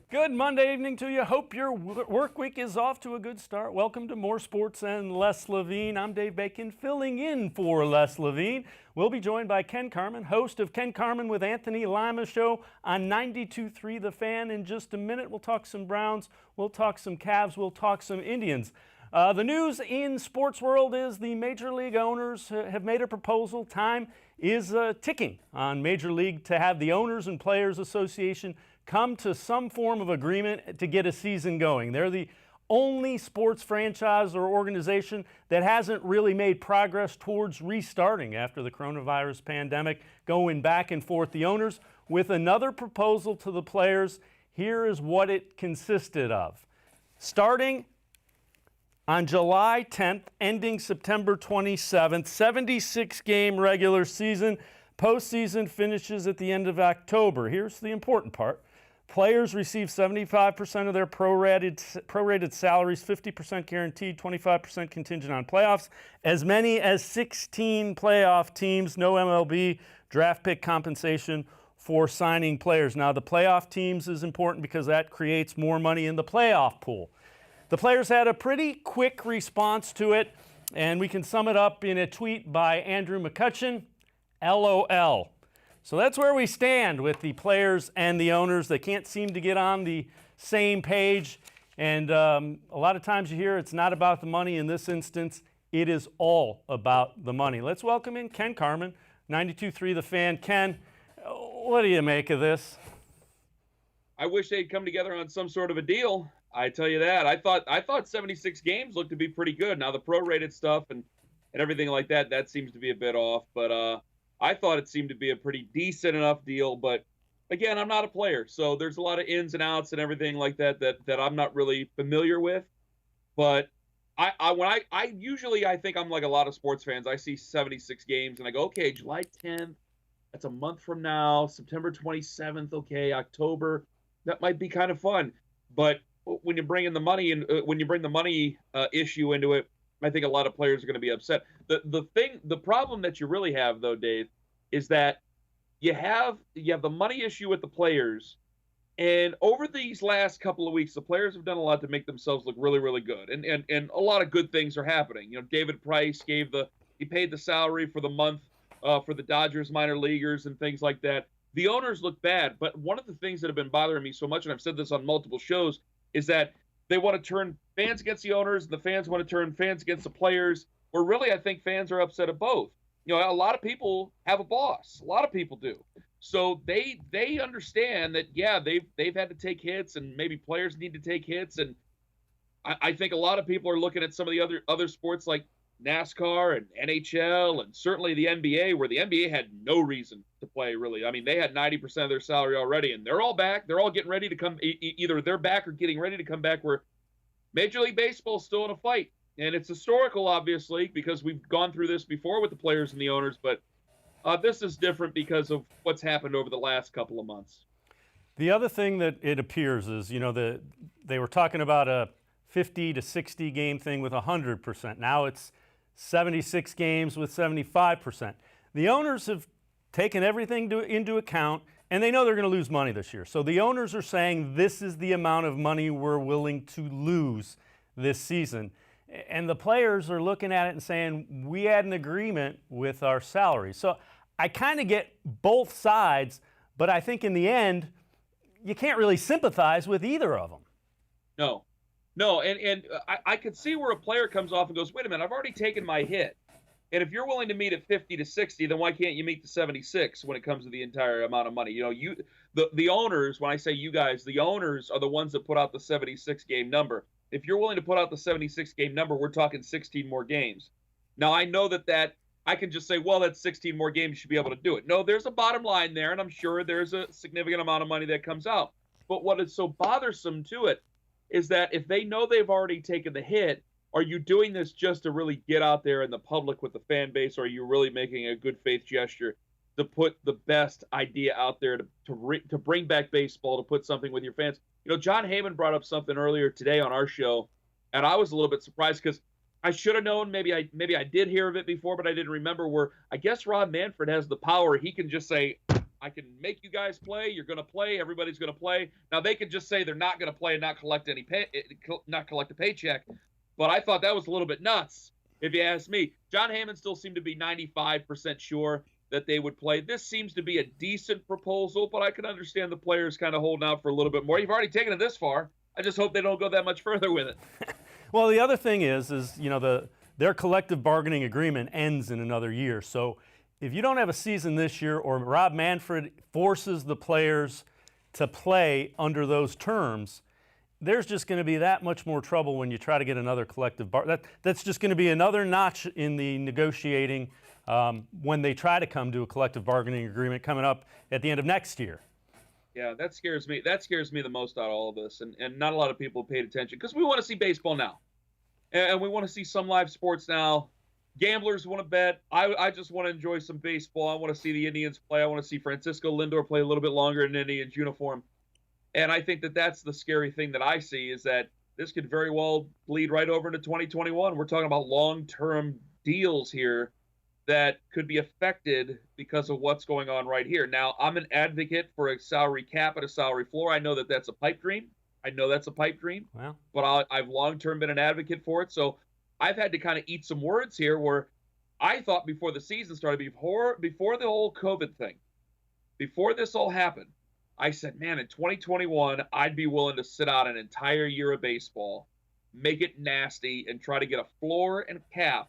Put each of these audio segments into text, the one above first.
Good Monday evening to you. Hope your work week is off to a good start. Welcome to More Sports and Less Levine. I'm Dave Bacon, filling in for Les Levine. We'll be joined by Ken Carman, host of Ken Carman with Anthony Lima show on 92.3 The Fan. In just a minute, we'll talk some Browns, we'll talk some Cavs, we'll talk some Indians. The news in sports world is the Major League owners have made a proposal. Time is ticking on Major League to have the Owners and Players Association come to some form of agreement to get a season going. They're the only sports franchise or organization that hasn't really made progress towards restarting after the coronavirus pandemic, going back and forth. The owners with another proposal to the players. Here is what it consisted of. Starting on July 10th, ending September 27th, 76-game regular season. Postseason finishes at the end of October. Here's the important part. Players receive 75% of their prorated salaries, 50% guaranteed, 25% contingent on playoffs. As many as 16 playoff teams, no MLB draft pick compensation for signing players. Now, the playoff teams is important because that creates more money in the playoff pool. The players had a pretty quick response to it, and we can sum it up in a tweet by Andrew McCutcheon, LOL. So that's where we stand with the players and the owners. They can't seem to get on the same page, and a lot of times you hear it's not about the money. In this instance, it is all about the money. Let's welcome in Ken Carman, 92.3 The Fan. Ken, what do you make of this? I wish they'd come together on some sort of a deal. I tell you that. I thought 76 games looked to be pretty good. Now the prorated stuff and everything like that seems to be a bit off. But I thought it seemed to be a pretty decent enough deal. But again, I'm not a player, so there's a lot of ins and outs and everything like that I'm not really familiar with. But I usually think I'm like a lot of sports fans. I see 76 games and I go, okay, July 10th, that's a month from now. September 27th, okay, October, that might be kind of fun. But when you bring in the money and when you bring the money issue into it, I think a lot of players are going to be upset. The problem that you really have though, Dave, is that you have the money issue with the players, and over these last couple of weeks, the players have done a lot to make themselves look really, really good, and a lot of good things are happening. You know, David Price he paid the salary for the month for the Dodgers minor leaguers and things like that. The owners look bad, but one of the things that have been bothering me so much, and I've said this on multiple shows, is that they want to turn fans against the owners, and the fans want to turn fans against the players, where really I think fans are upset at both. You know, a lot of people have a boss. A lot of people do. So they understand that, yeah, they've had to take hits, and maybe players need to take hits. And I think a lot of people are looking at some of the other sports like NASCAR and NHL and certainly the NBA, where the NBA had no reason to play, really. I mean, they had 90% of their salary already, and they're all back. They're all getting ready to come. Either they're back or getting ready to come back, where Major League Baseball is still in a fight. And it's historical, obviously, because we've gone through this before with the players and the owners, but this is different because of what's happened over the last couple of months. The other thing that it appears is, you know, they were talking about a 50 to 60 game thing with 100%. Now it's 76 games with 75%. The owners have taken everything into account, and they know they're going to lose money this year. So the owners are saying this is the amount of money we're willing to lose this season. And the players are looking at it and saying, we had an agreement with our salaries. So I kind of get both sides, but I think in the end, you can't really sympathize with either of them. No, and I could see where a player comes off and goes, wait a minute, I've already taken my hit. And if you're willing to meet at 50 to 60, then why can't you meet the 76 when it comes to the entire amount of money? You know, the owners, when I say you guys, the owners are the ones that put out the 76 game number. If you're willing to put out the 76 game number, we're talking 16 more games. Now, I know that I can just say, well, that's 16 more games, you should be able to do it. No, there's a bottom line there, and I'm sure there's a significant amount of money that comes out. But what is so bothersome to it is that if they know they've already taken the hit, are you doing this just to really get out there in the public with the fan base, or are you really making a good faith gesture to put the best idea out there to bring back baseball, to put something with your fans? You know, John Heyman brought up something earlier today on our show, and I was a little bit surprised because I should have known. Maybe I did hear of it before, but I didn't remember. Where I guess Rob Manfred has the power. He can just say, I can make you guys play. You're going to play. Everybody's going to play. Now they could just say they're not going to play and not collect a paycheck. But I thought that was a little bit nuts, if you ask me. John Hammond still seemed to be 95% sure that they would play. This seems to be a decent proposal, but I can understand the players kind of holding out for a little bit more. You've already taken it this far. I just hope they don't go that much further with it. Well, the other thing is their collective bargaining agreement ends in another year. So if you don't have a season this year, or Rob Manfred forces the players to play under those terms, there's just going to be that much more trouble when you try to get another collective that's just going to be another notch in the negotiating when they try to come to a collective bargaining agreement coming up at the end of next year. Yeah, that scares me. That scares me the most out of all of this, and not a lot of people paid attention because we want to see baseball now, and we want to see some live sports now. Gamblers want to bet. I just want to enjoy some baseball. I want to see the Indians play. I want to see Francisco Lindor play a little bit longer in an Indians uniform. And I think that that's the scary thing that I see, is that this could very well bleed right over into 2021. We're talking about long-term deals here that could be affected because of what's going on right here. Now, I'm an advocate for a salary cap and a salary floor. I know that that's a pipe dream. Wow. But I've long-term been an advocate for it. So I've had to kind of eat some words here where I thought before the season started, before the whole COVID thing, before this all happened, I said, man, in 2021, I'd be willing to sit out an entire year of baseball, make it nasty, and try to get a floor and cap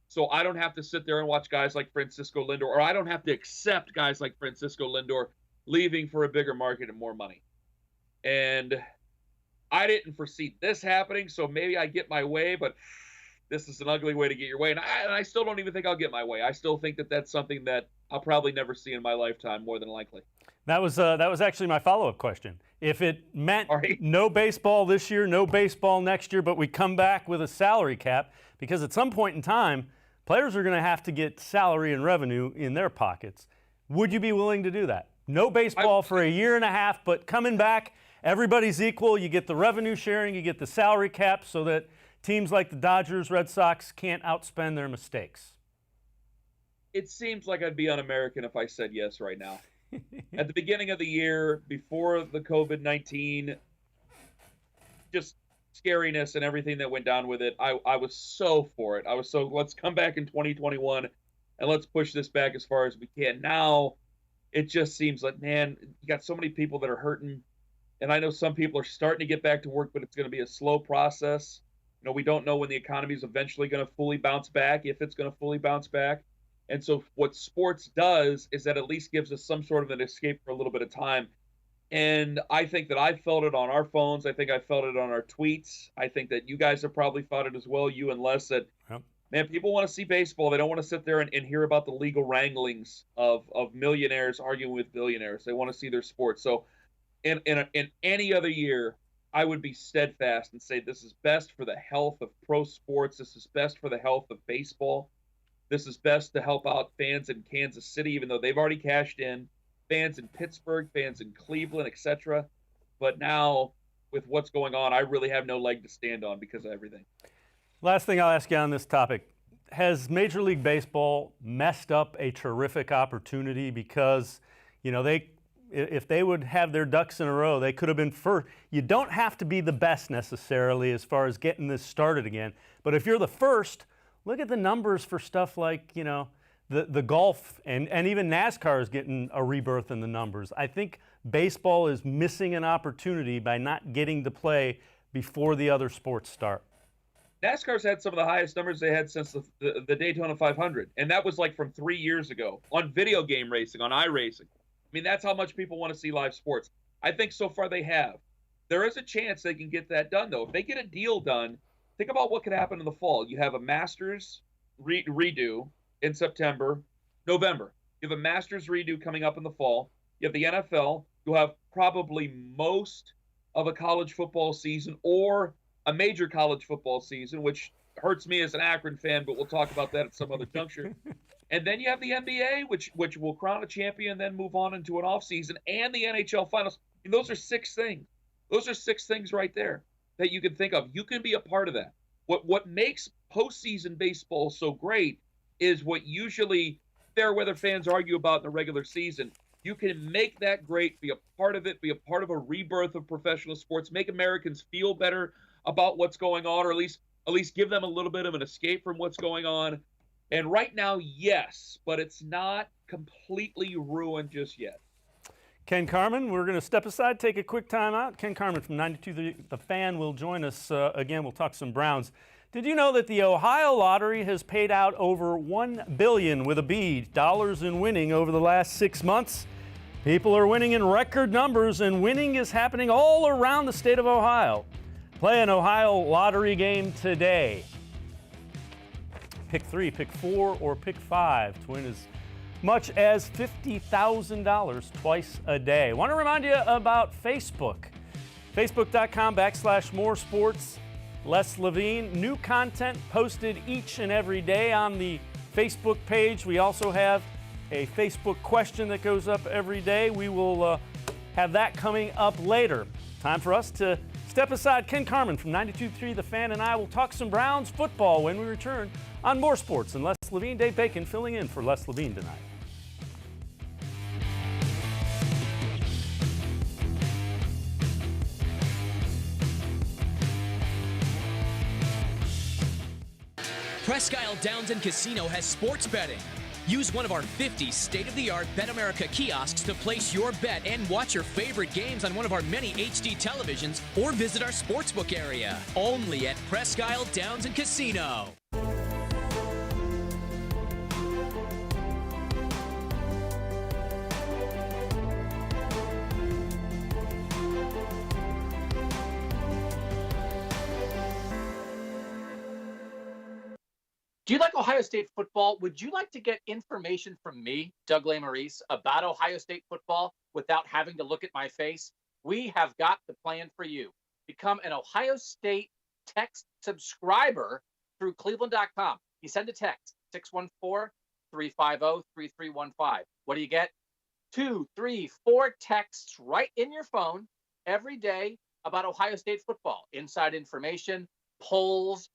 so I don't have to sit there and watch guys like Francisco Lindor, or I don't have to accept guys like Francisco Lindor leaving for a bigger market and more money. And I didn't foresee this happening, so maybe I get my way, but this is an ugly way to get your way. And I still don't even think I'll get my way. I still think that that's something that I'll probably never see in my lifetime, more than likely. That was actually my follow-up question. If it meant no baseball this year, no baseball next year, but we come back with a salary cap, because at some point in time, players are going to have to get salary and revenue in their pockets. Would you be willing to do that? No baseball for a year and a half, but coming back, everybody's equal. You get the revenue sharing, you get the salary cap, so that teams like the Dodgers, Red Sox can't outspend their mistakes. It seems like I'd be un-American if I said yes right now. At the beginning of the year, before the COVID-19, just scariness and everything that went down with it, I was so for it. I was so, let's come back in 2021 and let's push this back as far as we can. Now, it just seems like, man, you got so many people that are hurting. And I know some people are starting to get back to work, but it's going to be a slow process. We don't know when the economy is eventually going to fully bounce back, if it's going to fully bounce back. And so what sports does is that at least gives us some sort of an escape for a little bit of time. And I think that I felt it on our phones. I think I felt it on our tweets. I think that you guys have probably felt it as well, you and Les, that, man, people want to see baseball. They don't want to sit there and hear about the legal wranglings of millionaires arguing with billionaires. They want to see their sports. So in any other year, I would be steadfast and say this is best for the health of pro sports. This is best for the health of baseball. This is best to help out fans in Kansas City, even though they've already cashed in, fans in Pittsburgh, fans in Cleveland, etc. But now, with what's going on, I really have no leg to stand on because of everything. Last thing I'll ask you on this topic. Has Major League Baseball messed up a terrific opportunity because, if they would have their ducks in a row, they could have been first. You don't have to be the best necessarily as far as getting this started again. But if you're the first, look at the numbers for stuff like, the golf and even NASCAR is getting a rebirth in the numbers. I think baseball is missing an opportunity by not getting to play before the other sports start. NASCAR's had some of the highest numbers they had since the Daytona 500. And that was like from 3 years ago on video game racing, on iRacing. I mean, that's how much people want to see live sports. I think so far they have. There is a chance they can get that done, though. If they get a deal done, think about what could happen in the fall. You have a Masters redo in September, November. You have a Masters redo coming up in the fall. You have the NFL. You'll have probably most of a college football season or a major college football season, which hurts me as an Akron fan, but we'll talk about that at some other juncture. And then you have the NBA, which will crown a champion, then move on into an offseason, and the NHL Finals. And those are 6 things. Those are 6 things right there that you can think of. You can be a part of that. What makes postseason baseball so great is what usually fair weather fans argue about in the regular season. You can make that great, be a part of it, be a part of a rebirth of professional sports, make Americans feel better about what's going on, or at least give them a little bit of an escape from what's going on. And right now, yes, but it's not completely ruined just yet. Ken Carman, we're going to step aside, take a quick time out. Ken Carman from 92 The Fan will join us again. We'll talk some Browns. Did you know that the Ohio Lottery has paid out over $1 billion with a B dollars in winning over the last 6 months? People are winning in record numbers, and winning is happening all around the state of Ohio. Play an Ohio Lottery game today. Pick 3, pick 4, or pick 5 to win as much as $50,000 twice a day. Want to remind you about Facebook. Facebook.com/more sports. Les Levine, new content posted each and every day on the Facebook page. We also have a Facebook question that goes up every day. We will have that coming up later. Time for us to step aside. Ken Carman from 92.3 The Fan and I will talk some Browns football when we return on More Sports. And Les Levine, Dave Bacon filling in for Les Levine tonight. Presque Isle Downs and Casino has sports betting. Use one of our 50 state-of-the-art Bet America kiosks to place your bet and watch your favorite games on one of our many HD televisions, or visit our sportsbook area. Only at Presque Isle Downs and Casino. Do you like Ohio State football? Would you like to get information from me, Doug Lesmerises, about Ohio State football without having to look at my face? We have got the plan for you. Become an Ohio State text subscriber through cleveland.com. You send a text, 614-350-3315. What do you get? 2, 3, 4 texts right in your phone every day about Ohio State football. Inside information, polls,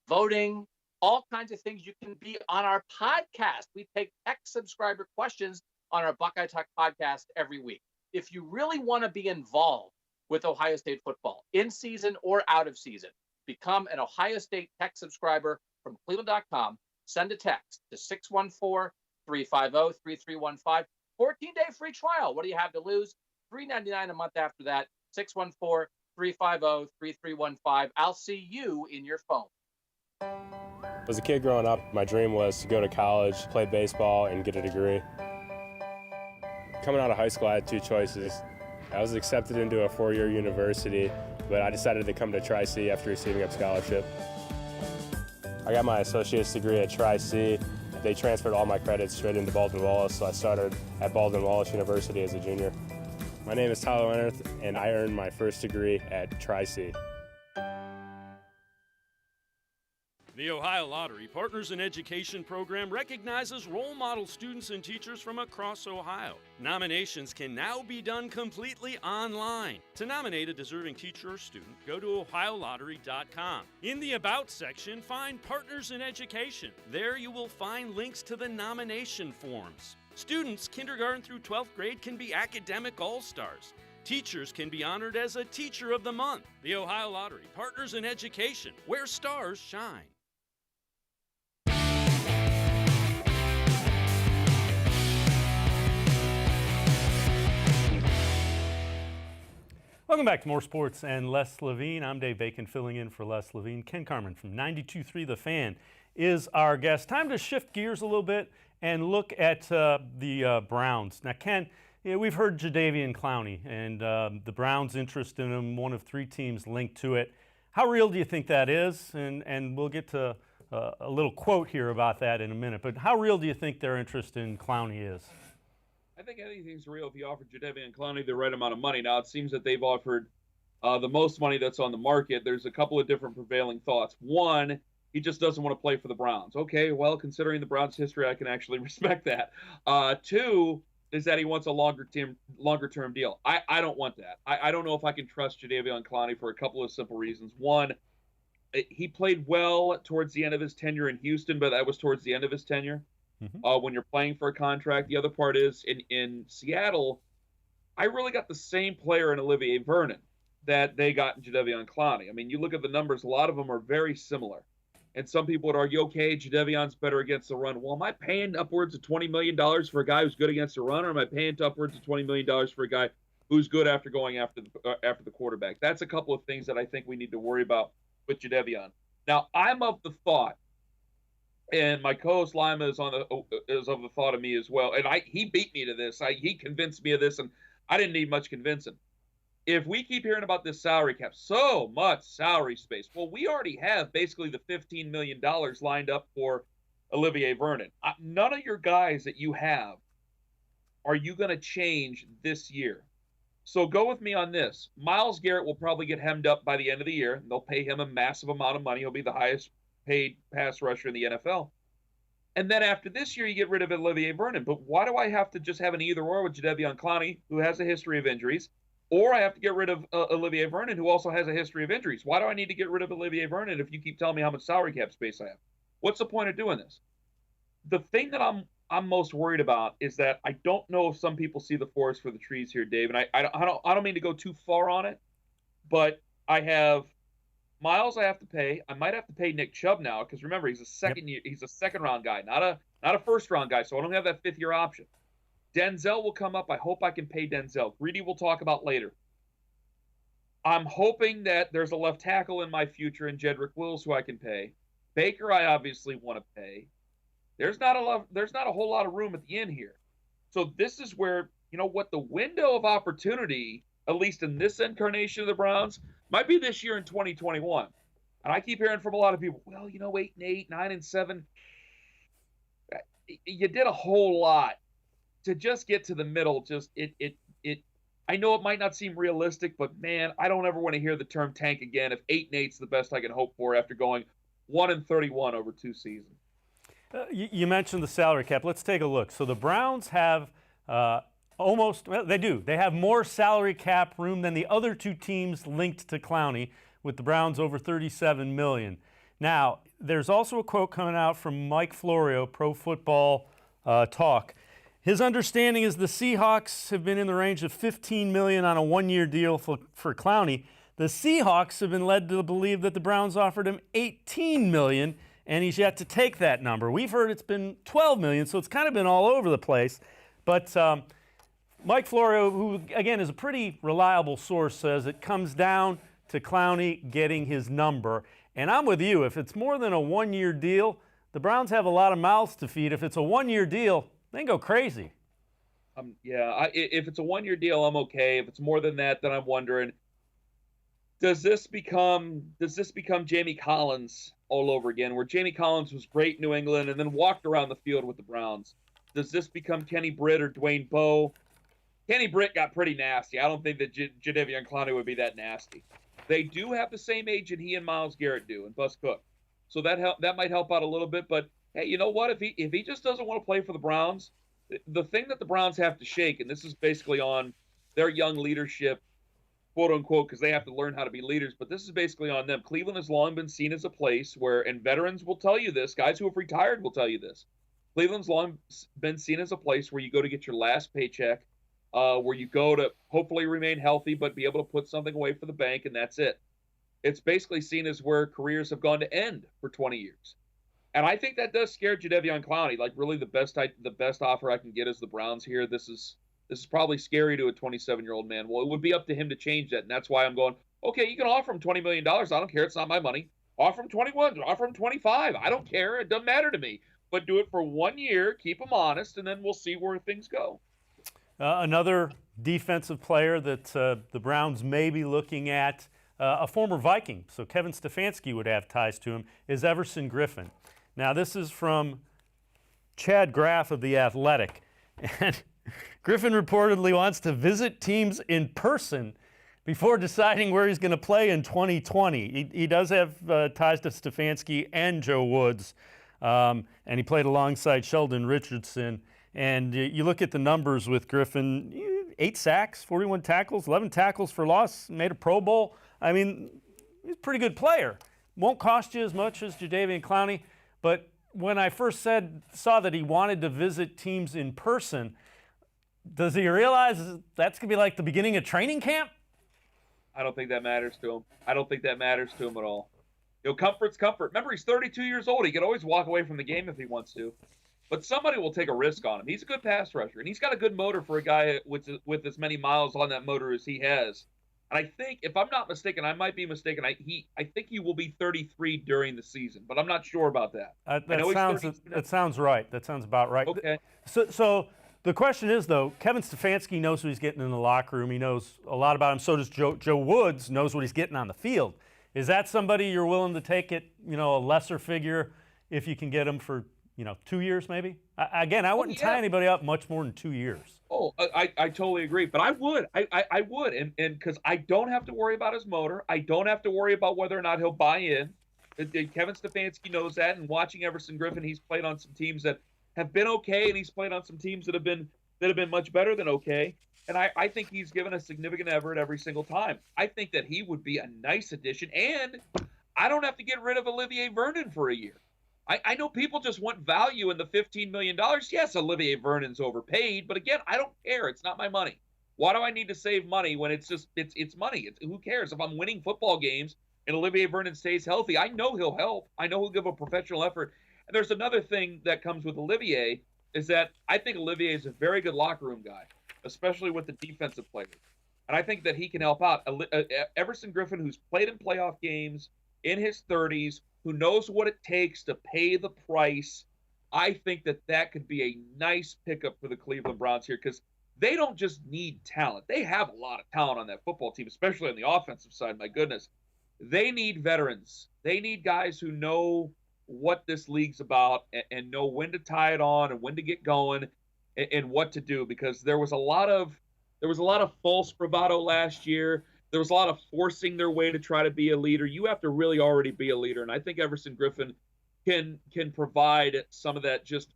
voting, all kinds of things. You can be on our podcast. We take text subscriber questions on our Buckeye Talk podcast every week. If you really want to be involved with Ohio State football, in season or out of season, become an Ohio State text subscriber from cleveland.com. Send a text to 614-350-3315. 14-day free trial. What do you have to lose? $3.99 a month after that. 614-350-3315. I'll see you in your phone. As a kid growing up, my dream was to go to college, play baseball, and get a degree. Coming out of high school, I had 2 choices. I was accepted into a 4-year university, but I decided to come to Tri-C after receiving a scholarship. I got my associate's degree at Tri-C. They transferred all my credits straight into Baldwin-Wallace, so I started at Baldwin-Wallace University as a junior. My name is Tyler Leonard, and I earned my first degree at Tri-C. The Ohio Lottery Partners in Education program recognizes role model students and teachers from across Ohio. Nominations can now be done completely online. To nominate a deserving teacher or student, go to ohiolottery.com. In the About section, find Partners in Education. There you will find links to the nomination forms. Students kindergarten through 12th grade can be academic all-stars. Teachers can be honored as a Teacher of the Month. The Ohio Lottery Partners in Education, where stars shine. Welcome back to More Sports and Les Levine. I'm Dave Bacon filling in for Les Levine. Ken Carman from 92.3 The Fan is our guest. Time to shift gears a little bit and look at the Browns. Now, Ken, we've heard Jadeveon Clowney and the Browns' interest in him, one of 3 teams linked to it. How real do you think that is? And we'll get to a little quote here about that in a minute. But how real do you think their interest in Clowney is? I think anything's real if you offer Jadeveon Clowney the right amount of money. Now, it seems that they've offered the most money that's on the market. There's a couple of different prevailing thoughts. One, he just doesn't want to play for the Browns. Okay, well, considering the Browns' history, I can actually respect that. 2 is that he wants a longer-term deal. I don't want that. I don't know if I can trust Jadeveon Clowney for a couple of simple reasons. One, he played well towards the end of his tenure in Houston, but that was towards the end of his tenure. when you're playing for a contract. The other part is in Seattle, I really got the same player in Olivier Vernon that they got in Jadeveon Clowney. I mean, you look at the numbers, a lot of them are very similar. And some people would argue, okay, Jadeveon's better against the run. Well, am I paying upwards of $20 million for a guy who's good against the run, or am I paying upwards of $20 million for a guy who's good after going after the quarterback? That's a couple of things that I think we need to worry about with Jadeveon. Now, I'm of the thought, and my co-host Lima is of the thought of me as well. And he beat me to this. He convinced me of this, and I didn't need much convincing. If we keep hearing about this salary cap, so much salary space, well, we already have basically the $15 million lined up for Olivier Vernon. None of your guys that you have are you going to change this year. So go with me on this. Myles Garrett will probably get hemmed up by the end of the year. They'll pay him a massive amount of money. He'll be the highest paid pass rusher in the NFL. And then after this year, you get rid of Olivier Vernon. But why do I have to just have an either-or with Jadeveon Clowney, who has a history of injuries, or I have to get rid of Olivier Vernon, who also has a history of injuries? Why do I need to get rid of Olivier Vernon if you keep telling me how much salary cap space I have? What's the point of doing this? The thing that I'm most worried about is that I don't know if some people see the forest for the trees here, Dave. And I don't mean to go too far on it, but I have Miles I have to pay. I might have to pay Nick Chubb now because remember he's a second round guy, not a first round guy. So I don't have that 5th year option. Denzel will come up. I hope I can pay Denzel. Greedy we'll talk about later. I'm hoping that there's a left tackle in my future in Jedrick Wills who I can pay. Baker I obviously want to pay. There's not a whole lot of room at the end here. So this is where, what the window of opportunity, at least in this incarnation of the Browns, might be this year in 2021. And I keep hearing from a lot of people, well, 8-8, 9-7. You did a whole lot to just get to the middle. I know it might not seem realistic, but man, I don't ever want to hear the term tank again if 8-8's the best I can hope for after going 1-31 over 2 seasons. You mentioned the salary cap. Let's take a look. So the Browns have they do. They have more salary cap room than the other 2 teams linked to Clowney, with the Browns over $37 million. Now, there's also a quote coming out from Mike Florio, Pro Football Talk. His understanding is the Seahawks have been in the range of $15 million on a 1-year deal for Clowney. The Seahawks have been led to believe that the Browns offered him $18 million, and he's yet to take that number. We've heard it's been $12 million, so it's kind of been all over the place. But Mike Florio, who, again, is a pretty reliable source, says it comes down to Clowney getting his number. And I'm with you. If it's more than a 1-year deal, the Browns have a lot of mouths to feed. If it's a 1-year deal, they can go crazy. If it's a 1-year deal, I'm okay. If it's more than that, then I'm wondering, does this become Jamie Collins all over again, where Jamie Collins was great in New England and then walked around the field with the Browns? Does this become Kenny Britt or Dwayne Bowe? Kenny Britt got pretty nasty. I don't think that Jadeveon Clowney would be that nasty. They do have the same agent he and Myles Garrett do, and Bus Cook. So that might help out a little bit. But hey, you know what? If he just doesn't want to play for the Browns, the thing that the Browns have to shake, and this is basically on their young leadership, quote unquote, because they have to learn how to be leaders, but this is basically on them. Cleveland has long been seen as a place where, and veterans will tell you this, guys who have retired will tell you this, Cleveland's long been seen as a place where you go to get your last paycheck, where you go to hopefully remain healthy, but be able to put something away for the bank, and that's it. It's basically seen as where careers have gone to end for 20 years. And I think that does scare Jadeveon Clowney. Like, really, the best offer I can get is the Browns here. This is probably scary to a 27-year-old man. Well, it would be up to him to change that, and that's why I'm going, okay, you can offer him $20 million. I don't care. It's not my money. Offer him 21. Offer him 25. I don't care. It doesn't matter to me. But do it for 1 year, keep him honest, and then we'll see where things go. Another defensive player that the Browns may be looking at, a former Viking, so Kevin Stefanski would have ties to him, is Everson Griffin. Now, this is from Chad Graff of The Athletic. And Griffin reportedly wants to visit teams in person before deciding where he's going to play in 2020. He does have ties to Stefanski and Joe Woods, and he played alongside Sheldon Richardson. And you look at the numbers with Griffin, 8 sacks, 41 tackles, 11 tackles for loss, made a Pro Bowl. I mean, he's a pretty good player. Won't cost you as much as Jadeveon Clowney, but when I first saw that he wanted to visit teams in person, does he realize that's going to be like the beginning of training camp? I don't think that matters to him. I don't think that matters to him at all. Comfort's comfort. Remember, he's 32 years old. He could always walk away from the game if he wants to. But somebody will take a risk on him. He's a good pass rusher, and he's got a good motor for a guy with as many miles on that motor as he has. And I think, if I'm not mistaken, I might be mistaken, I think he will be 33 during the season, but I'm not sure about that. That sounds right. That sounds about right. Okay. So the question is, though, Kevin Stefanski knows what he's getting in the locker room. He knows a lot about him. So does Joe Woods knows what he's getting on the field. Is that somebody you're willing to take it, a lesser figure if you can get him for, 2 years maybe? Again, I wouldn't tie anybody up much more than 2 years. Oh, I totally agree. But I would. I would. And because I don't have to worry about his motor. I don't have to worry about whether or not he'll buy in. Kevin Stefanski knows that. And watching Everson Griffin, he's played on some teams that have been okay, and he's played on some teams that have been much better than okay. And I think he's given a significant effort every single time. I think that he would be a nice addition. And I don't have to get rid of Olivier Vernon for a year. I know people just want value in the $15 million. Yes, Olivier Vernon's overpaid, but again, I don't care. It's not my money. Why do I need to save money when it's money? Who cares? If I'm winning football games and Olivier Vernon stays healthy, I know he'll help. I know he'll give a professional effort. And there's another thing that comes with Olivier is that I think Olivier is a very good locker room guy, especially with the defensive players. And I think that he can help out. Everson Griffin, who's played in playoff games in his 30s, who knows what it takes to pay the price, I think that could be a nice pickup for the Cleveland Browns here, because they don't just need talent. They have a lot of talent on that football team, especially on the offensive side. My goodness. They need veterans. They need guys who know what this league's about and know when to tie it on and when to get going and what to do, because there was a lot of false bravado last year. There was a lot of forcing their way to try to be a leader. You have to really already be a leader, and I think Everson Griffin can provide some of that, just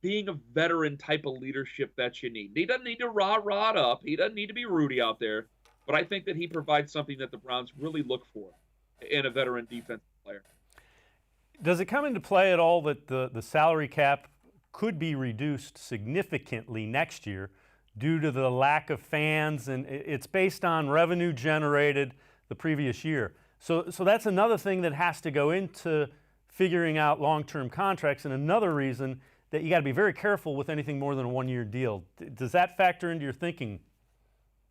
being a veteran type of leadership that you need. He doesn't need to rah it up. He doesn't need to be Rudy out there, but I think that he provides something that the Browns really look for in a veteran defensive player. Does it come into play at all that the salary cap could be reduced significantly next year due to the lack of fans, and it's based on revenue generated the previous year? So that's another thing that has to go into figuring out long-term contracts, and another reason that you got to be very careful with anything more than a one-year deal. Does that factor into your thinking?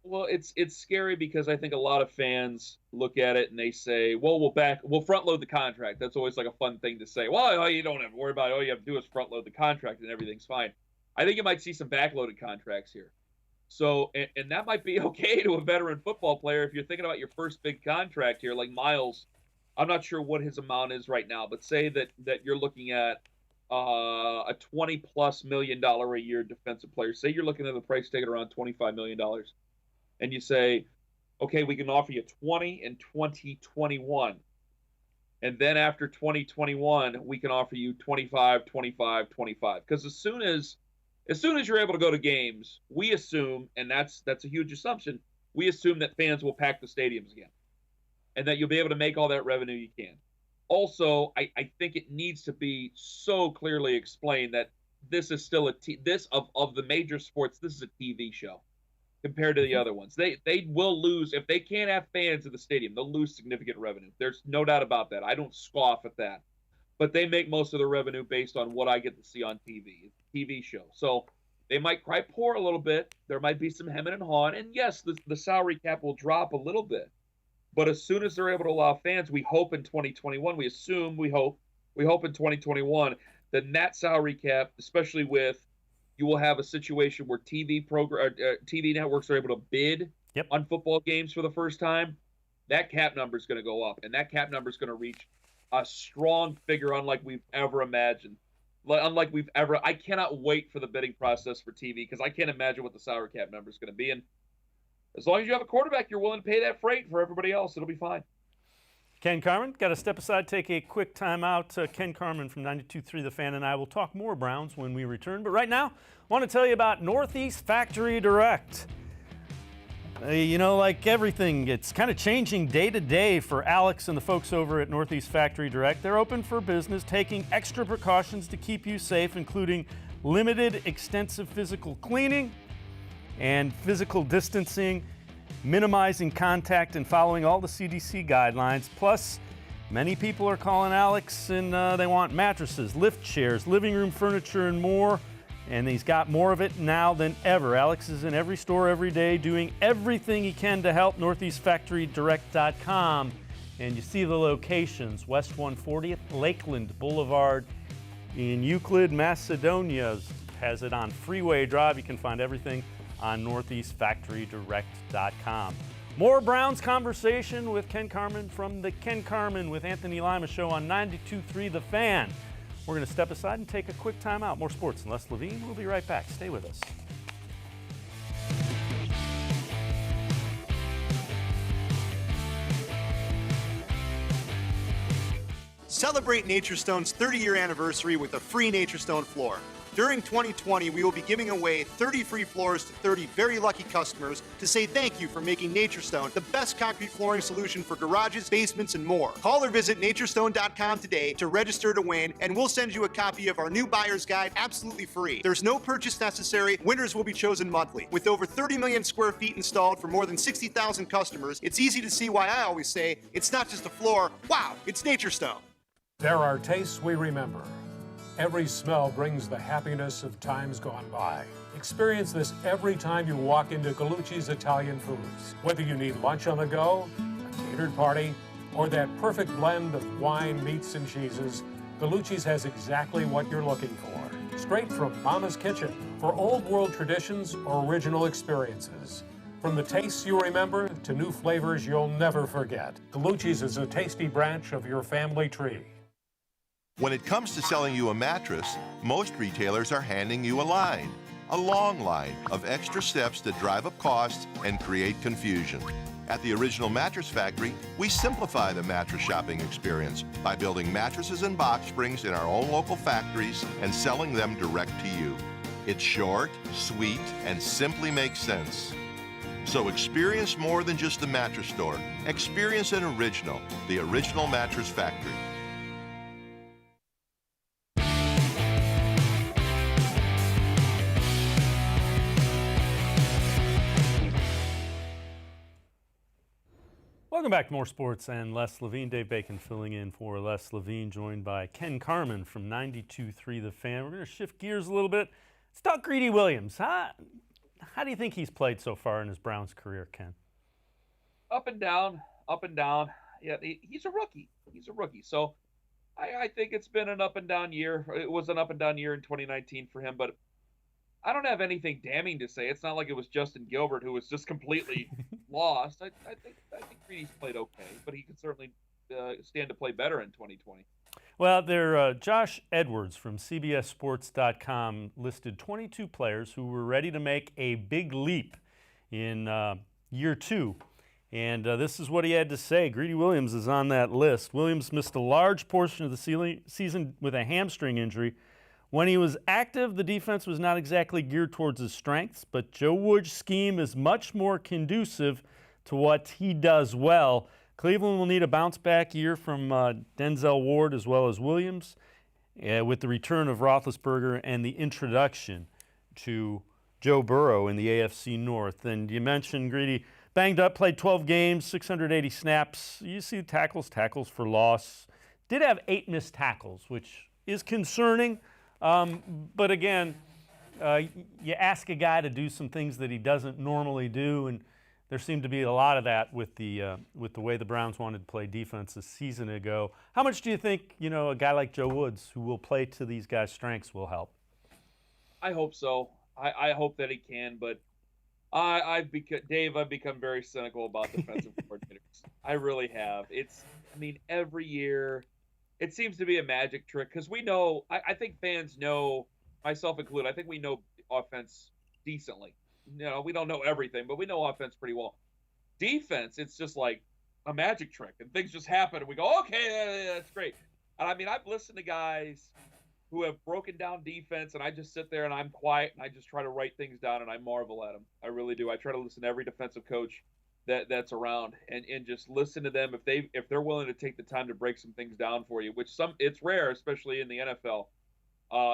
Well, it's scary because I think a lot of fans look at it and they say, well, we'll front load the contract. That's always like a fun thing to say. Well, you don't have to worry about it. All you have to do is front load the contract and everything's fine. I think you might see some backloaded contracts here. So, and that might be okay to a veteran football player if you're thinking about your first big contract here, like Miles. I'm not sure what his amount is right now, but say that you're looking at a $20+ million a year defensive player. Say you're looking at the price tag at around $25 million. And you say, okay, we can offer you 20 in 2021. And then after 2021, we can offer you 25, 25, 25. Because as soon as you're able to go to games, we assume, and that's a huge assumption, we assume that fans will pack the stadiums again. And that you'll be able to make all that revenue you can. Also, I think it needs to be so clearly explained that this is still of the major sports, this is a TV show compared to the other ones. They will lose. If they can't have fans in the stadium, they'll lose significant revenue. There's no doubt about that. I don't scoff at that. But they make most of the revenue based on what I get to see on TV. It's a TV show. So they might cry poor a little bit. There might be some hemming and hawing. And yes, the salary cap will drop a little bit. But as soon as they're able to allow fans, we hope in 2021, we hope in 2021 that that salary cap, especially with, you will have a situation where TV networks are able to bid on football games for the first time. That cap number is going to go up, and that cap number is going to reach a strong figure unlike we've ever imagined. I cannot wait for the bidding process for TV because I can't imagine what the salary cap number is going to be. And as long as you have a quarterback, you're willing to pay that freight for everybody else, it'll be fine. Ken Carman, got to step aside, take a quick time out. Ken Carman from 92.3 The Fan and I will talk more Browns when we return. But right now, I want to tell you about Northeast Factory Direct. Like everything, it's kind of changing day to day for Alex and the folks over at Northeast Factory Direct. They're open for business, taking extra precautions to keep you safe, including limited extensive physical cleaning and physical distancing, minimizing contact, and following all the CDC guidelines. Plus, many people are calling Alex and they want mattresses, lift chairs, living room furniture, and more. And he's got more of it now than ever. Alex is in every store every day doing everything he can to help. NortheastFactoryDirect.com. And you see the locations: West 140th, Lakeland Boulevard in Euclid, Macedonia. Has it on Freeway Drive. You can find everything on NortheastFactoryDirect.com. More Browns conversation with Ken Carman from the Ken Carman with Anthony Lima show on 92.3 The Fan. We're going to step aside and take a quick time out. More sports and less Levine. We'll be right back. Stay with us. Celebrate Naturestone's 30-year anniversary with a free Naturestone floor. During 2020, we will be giving away 30 free floors to 30 very lucky customers to say thank you for making Naturestone the best concrete flooring solution for garages, basements, and more. Call or visit Naturestone.com today to register to win, and we'll send you a copy of our new buyer's guide absolutely free. There's no purchase necessary. Winners will be chosen monthly. With over 30 million square feet installed for more than 60,000 customers, it's easy to see why I always say it's not just a floor. Wow, it's Naturestone. There are tastes we remember. Every smell brings the happiness of times gone by. Experience this every time you walk into Gallucci's Italian Foods. Whether you need lunch on the go, a catered party, or that perfect blend of wine, meats, and cheeses, Gallucci's has exactly what you're looking for. Straight from Mama's Kitchen for old world traditions or original experiences. From the tastes you remember to new flavors you'll never forget. Gallucci's is a tasty branch of your family tree. When it comes to selling you a mattress, most retailers are handing you a long line of extra steps that drive up costs and create confusion. At the Original Mattress Factory, we simplify the mattress shopping experience by building mattresses and box springs in our own local factories and selling them direct to you. It's short, sweet, and simply makes sense. So experience more than just a mattress store. Experience an original, the Original Mattress Factory. Welcome back to More Sports and Less Levine. Dave Bacon filling in for Les Levine, joined by Ken Carman from 92.3 The Fan. We're going to shift gears a little bit. Let's talk Greedy Williams. How do you think he's played so far in his Browns career, Ken? Up and down, up and down. Yeah, he's a rookie. So I think it's been an up and down year. It was an up and down year in 2019 for him, but I don't have anything damning to say. It's not like it was Justin Gilbert who was just completely lost. I think Greedy's played okay, but he could certainly stand to play better in 2020. Well, Josh Edwards from CBSSports.com listed 22 players who were ready to make a big leap in year two. And this is what he had to say. Greedy Williams is on that list. Williams missed a large portion of the season with a hamstring injury. When he was active, the defense was not exactly geared towards his strengths, but Joe Wood's scheme is much more conducive to what he does well. Cleveland will need a bounce-back year from Denzel Ward as well as Williams with the return of Roethlisberger and the introduction to Joe Burrow in the AFC North. And you mentioned Greedy banged up, played 12 games, 680 snaps. You see tackles for loss. Did have 8 missed tackles, which is concerning. But again, you ask a guy to do some things that he doesn't normally do, and there seemed to be a lot of that with the way the Browns wanted to play defense a season ago. How much do you think a guy like Joe Woods, who will play to these guys' strengths, will help? I hope so. I hope that he can, but I've become very cynical about defensive coordinators. I really have. Every year it seems to be a magic trick because we know, I think fans know, myself included, I think we know offense decently. We don't know everything, but we know offense pretty well. Defense, it's just like a magic trick, and things just happen, and we go, okay, that's great. And I've listened to guys who have broken down defense, and I just sit there and I'm quiet and I just try to write things down and I marvel at them. I really do. I try to listen to every defensive coach that's around and just listen to them if they're willing to take the time to break some things down for you, which it's rare, especially in the NFL.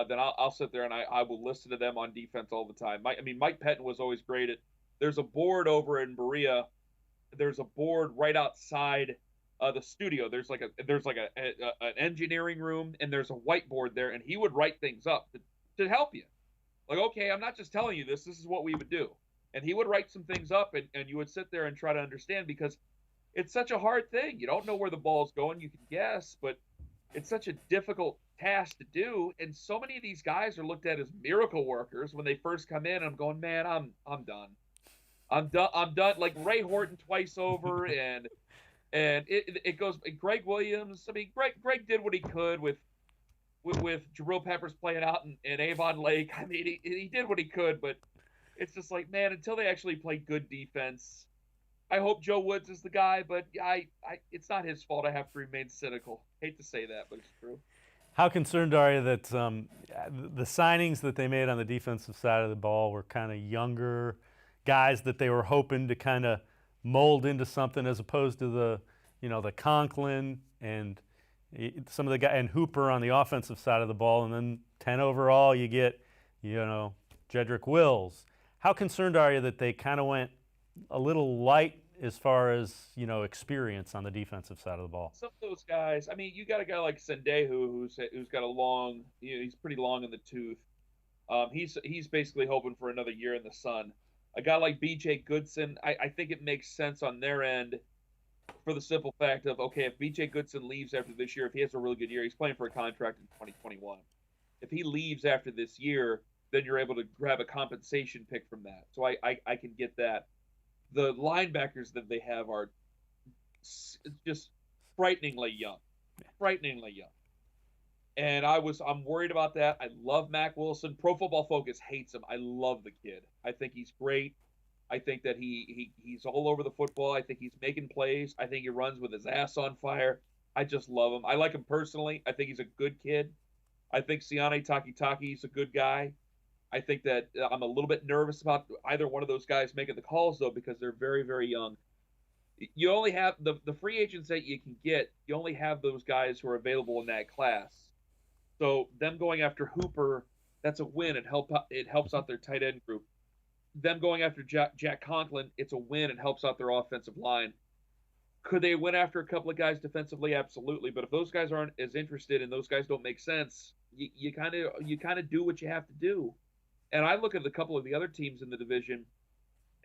Then I'll sit there and I will listen to them on defense all the time. Mike Pettin was always great at. There's a board over in Berea. There's a board right outside the studio. There's like an engineering room, and there's a whiteboard there, and he would write things up to help you. Like, okay, I'm not just telling you this. This is what we would do. And he would write some things up, and you would sit there and try to understand, because it's such a hard thing. You don't know where the ball's going. You can guess, but it's such a difficult task to do. And so many of these guys are looked at as miracle workers when they first come in. I'm going, man, I'm done. I'm done. Like Ray Horton twice over, and it goes. Greg Williams. I mean, Greg did what he could with Jabril Peppers playing out in Avon Lake. I mean, he did what he could, but it's just like, man, until they actually play good defense. I hope Joe Woods is the guy, but it's not his fault. I have to remain cynical. Hate to say that, but it's true. How concerned are you that the signings that they made on the defensive side of the ball were kind of younger guys that they were hoping to kind of mold into something, as opposed to the Conklin and some of the guys and Hooper on the offensive side of the ball, and then 10 overall you get Jedrick Wills. How concerned are you that they kind of went a little light as far as experience on the defensive side of the ball? Some of those guys, I mean, you got a guy like Sendehu who's got a long, he's pretty long in the tooth. He's basically hoping for another year in the sun. A guy like B.J. Goodson, I think it makes sense on their end for the simple fact of, okay, if B.J. Goodson leaves after this year, if he has a really good year, he's playing for a contract in 2021. If he leaves after this year, then you're able to grab a compensation pick from that. So I can get that. The linebackers that they have are just frighteningly young. And I'm worried about that. I love Mac Wilson. Pro Football Focus hates him. I love the kid. I think he's great. I think that he's all over the football. I think he's making plays. I think he runs with his ass on fire. I just love him. I like him personally. I think he's a good kid. I think Sione Takitaki is a good guy. I think that I'm a little bit nervous about either one of those guys making the calls, though, because they're very, very young. You only have the free agents that you can get. You only have those guys who are available in that class. So them going after Hooper, that's a win. It helps out their tight end group. Them going after Jack Conklin, it's a win. It helps out their offensive line. Could they win after a couple of guys defensively? Absolutely. But if those guys aren't as interested and those guys don't make sense, you kind of do what you have to do. And I look at a couple of the other teams in the division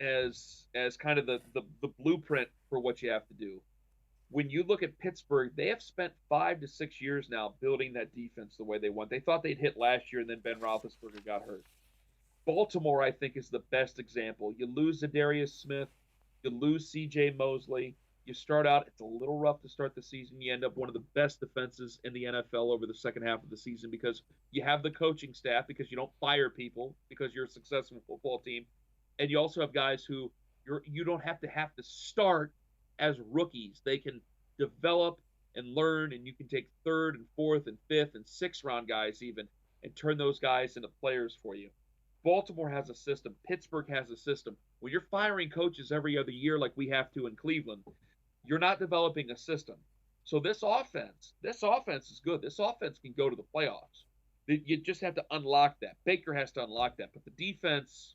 as kind of the blueprint for what you have to do. When you look at Pittsburgh, they have spent 5 to 6 years now building that defense the way they want. They thought they'd hit last year, and then Ben Roethlisberger got hurt. Baltimore, I think, is the best example. You lose Zadarius Smith, you lose C.J. Mosley. You start out, it's a little rough to start the season. You end up one of the best defenses in the NFL over the second half of the season because you have the coaching staff, because you don't fire people, because you're a successful football team. And you also have guys who you don't have to start as rookies. They can develop and learn, and you can take third and fourth and fifth and sixth round guys even and turn those guys into players for you. Baltimore has a system. Pittsburgh has a system. When you're firing coaches every other year like we have to in Cleveland, you're not developing a system. So this offense is good. This offense can go to the playoffs. You just have to unlock that. Baker has to unlock that. But the defense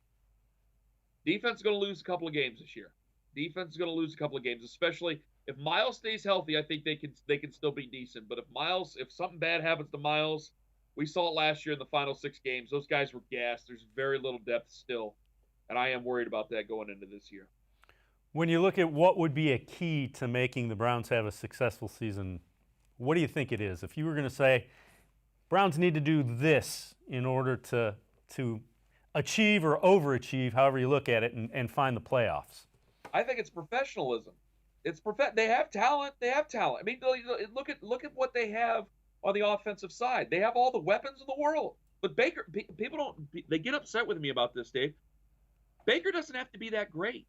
is going to lose a couple of games this year. Defense is going to lose a couple of games, especially if Miles stays healthy. I think they can still be decent. But if something bad happens to Miles, we saw it last year in the final 6 games. Those guys were gassed. There's very little depth still, and I am worried about that going into this year. When you look at what would be a key to making the Browns have a successful season, what do you think it is? If you were going to say, Browns need to do this in order to achieve or overachieve, however you look at it, and find the playoffs. I think it's professionalism. They have talent. I mean, look at what they have on the offensive side. They have all the weapons in the world. But Baker, they get upset with me about this, Dave. Baker doesn't have to be that great.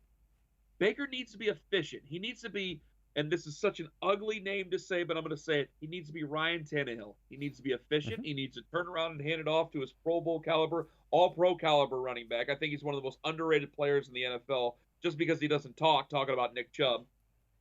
Baker needs to be efficient. He needs to be and this is such an ugly name to say, but I'm going to say it. He needs to be Ryan Tannehill. He needs to be efficient. He needs to turn around and hand it off to his Pro Bowl caliber, all-pro caliber running back. I think he's one of the most underrated players in the NFL just because he doesn't talking about Nick Chubb.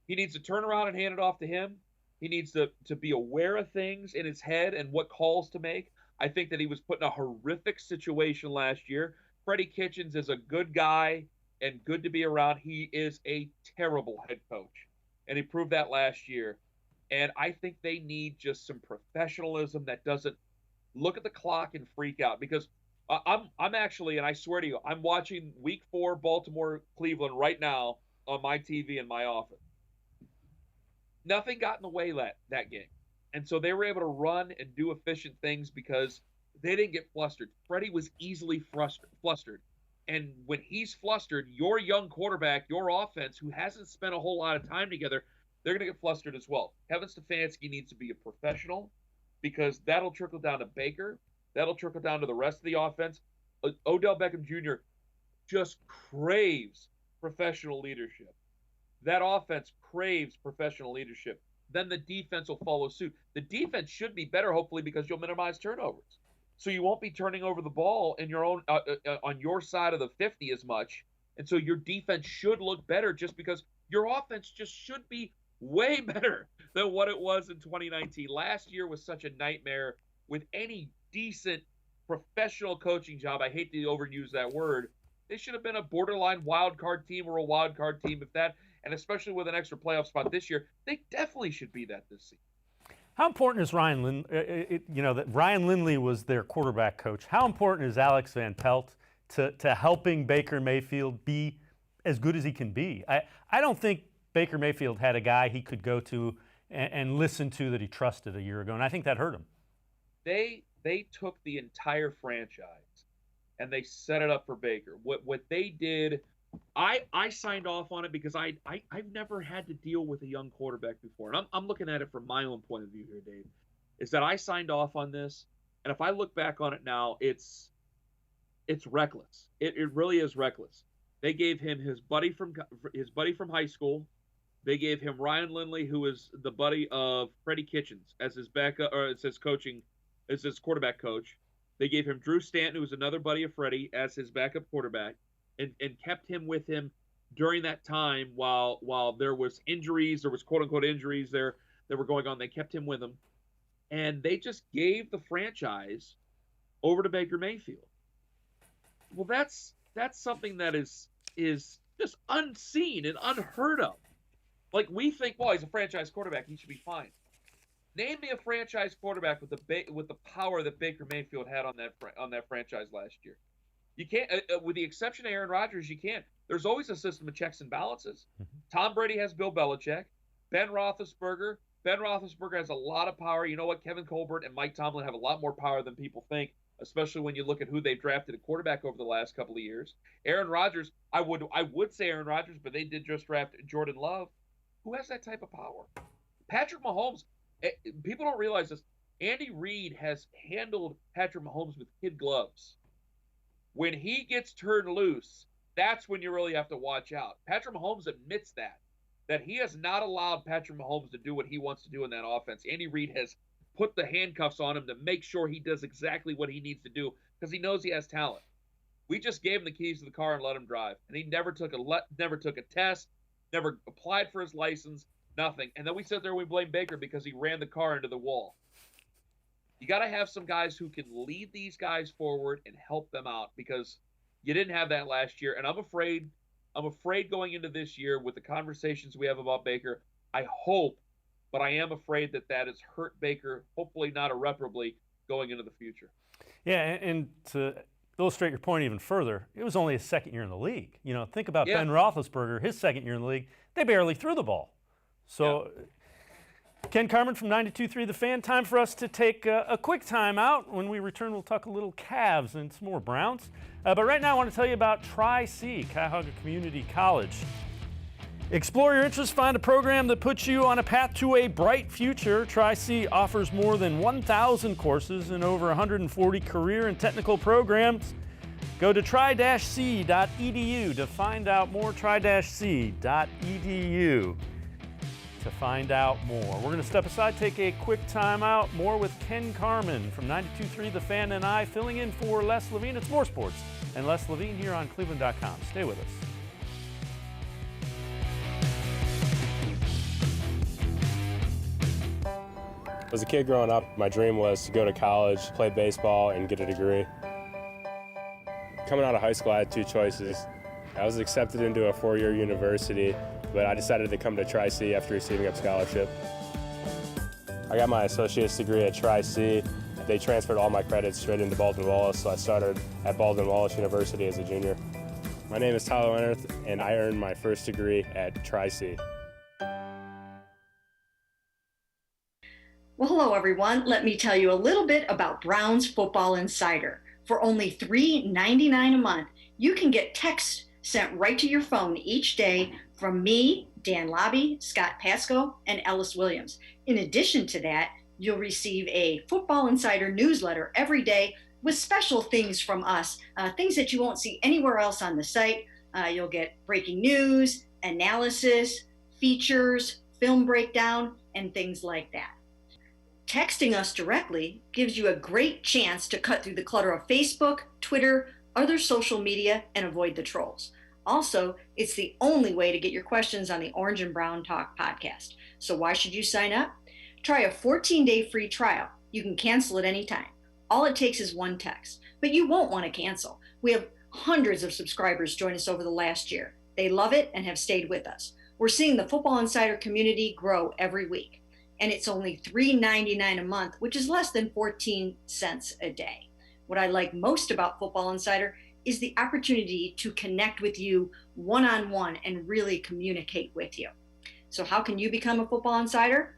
He needs to turn around and hand it off to him. He needs to be aware of things in his head and what calls to make. I think that he was put in a horrific situation last year. Freddie Kitchens is a good guy and good to be around. He is a terrible head coach, and he proved that last year. And I think they need just some professionalism that doesn't look at the clock and freak out, because I'm actually, and I swear to you, I'm watching Week 4 Baltimore-Cleveland right now on my TV in my office. Nothing got in the way that game. And so they were able to run and do efficient things because they didn't get flustered. Freddie was easily flustered. And when he's flustered, your young quarterback, your offense, who hasn't spent a whole lot of time together, they're going to get flustered as well. Kevin Stefanski needs to be a professional, because that'll trickle down to Baker. That'll trickle down to the rest of the offense. Odell Beckham Jr. just craves professional leadership. That offense craves professional leadership. Then the defense will follow suit. The defense should be better, hopefully, because you'll minimize turnovers. So you won't be turning over the ball in your own on your side of the 50 as much. And so your defense should look better, just because your offense just should be way better than what it was in 2019. Last year was such a nightmare with any decent professional coaching job. I hate to overuse that word. They should have been a borderline wild card team or a wild card team, if that. And especially with an extra playoff spot this year, they definitely should be that this season. How important is Ryan Lindley? That Ryan Lindley was their quarterback coach. How important is Alex Van Pelt to helping Baker Mayfield be as good as he can be? I don't think Baker Mayfield had a guy he could go to and listen to that he trusted a year ago, and I think that hurt him. They took the entire franchise and they set it up for Baker. What they did, I signed off on it because I've never had to deal with a young quarterback before. And I'm looking at it from my own point of view here, Dave, is that I signed off on this. And if I look back on it now, it's reckless. It really is reckless. They gave him his buddy from high school. They gave him Ryan Lindley, who is the buddy of Freddie Kitchens, as his backup, or as his quarterback coach. They gave him Drew Stanton, who was another buddy of Freddie, as his backup quarterback. And kept him with him during that time while there was injuries, there was quote-unquote injuries there that were going on. They kept him with them. And they just gave the franchise over to Baker Mayfield. Well, that's something that is just unseen and unheard of. Like, we think, well, he's a franchise quarterback, he should be fine. Name me a franchise quarterback with the power that Baker Mayfield had on that franchise last year. You can't, with the exception of Aaron Rodgers, you can't. There's always a system of checks and balances. Tom Brady has Bill Belichick. Ben Roethlisberger has a lot of power. You know what? Kevin Colbert and Mike Tomlin have a lot more power than people think, especially when you look at who they've drafted a quarterback over the last couple of years. Aaron Rodgers, I would say Aaron Rodgers, but they did just draft Jordan Love. Who has that type of power? Patrick Mahomes, people don't realize this. Andy Reid has handled Patrick Mahomes with kid gloves. When he gets turned loose, that's when you really have to watch out. Patrick Mahomes admits that he has not allowed Patrick Mahomes to do what he wants to do in that offense. Andy Reid has put the handcuffs on him to make sure he does exactly what he needs to do, because he knows he has talent. We just gave him the keys to the car and let him drive, and he never took a test, never applied for his license, nothing. And then we sit there and we blame Baker because he ran the car into the wall. You got to have some guys who can lead these guys forward and help them out, because you didn't have that last year. And I'm afraid going into this year with the conversations we have about Baker, I hope, but I am afraid that has hurt Baker, hopefully not irreparably, going into the future. Yeah, and to illustrate your point even further, it was only his second year in the league. Think about Ben Roethlisberger, his second year in the league, they barely threw the ball. So. Yeah. Ken Carman from 92.3 The Fan. Time for us to take a quick time out. When we return, we'll talk a little Cavs and some more Browns. But right now, I want to tell you about Tri-C, Cuyahoga Community College. Explore your interests, find a program that puts you on a path to a bright future. Tri-C offers more than 1,000 courses and over 140 career and technical programs. Go to tri-c.edu to find out more. Tri-c.edu. to find out more. We're going to step aside, take a quick time out. More with Ken Carman from 92.3 The Fan and I, filling in for Les Levine. It's More Sports and Les Levine here on cleveland.com. Stay with us. As a kid growing up, my dream was to go to college, play baseball, and get a degree. Coming out of high school, I had two choices. I was accepted into a four-year university, but I decided to come to Tri-C after receiving a scholarship. I got my associate's degree at Tri-C. They transferred all my credits straight into Baldwin-Wallace, so I started at Baldwin-Wallace University as a junior. My name is Tyler Leonard, and I earned my first degree at Tri-C. Well, hello, everyone. Let me tell you a little bit about Brown's Football Insider. For only $3.99 a month, you can get text sent right to your phone each day from me, Dan Lobby, Scott Pasco, and Ellis Williams. In addition to that, you'll receive a Football Insider newsletter every day with special things from us, things that you won't see anywhere else on the site. You'll get breaking news, analysis, features, film breakdown, and things like that. Texting us directly gives you a great chance to cut through the clutter of Facebook, Twitter, other social media, and avoid the trolls. Also, it's the only way to get your questions on the Orange and Brown Talk podcast. So why should you sign up? Try a 14-day free trial. You can cancel at any time. All it takes is one text, but you won't want to cancel. We have hundreds of subscribers join us over the last year. They love it and have stayed with us. We're seeing the Football Insider community grow every week. And it's only $3.99 a month, which is less than 14 cents a day. What I like most about Football Insider is the opportunity to connect with you one-on-one and really communicate with you. So how can you become a Football Insider?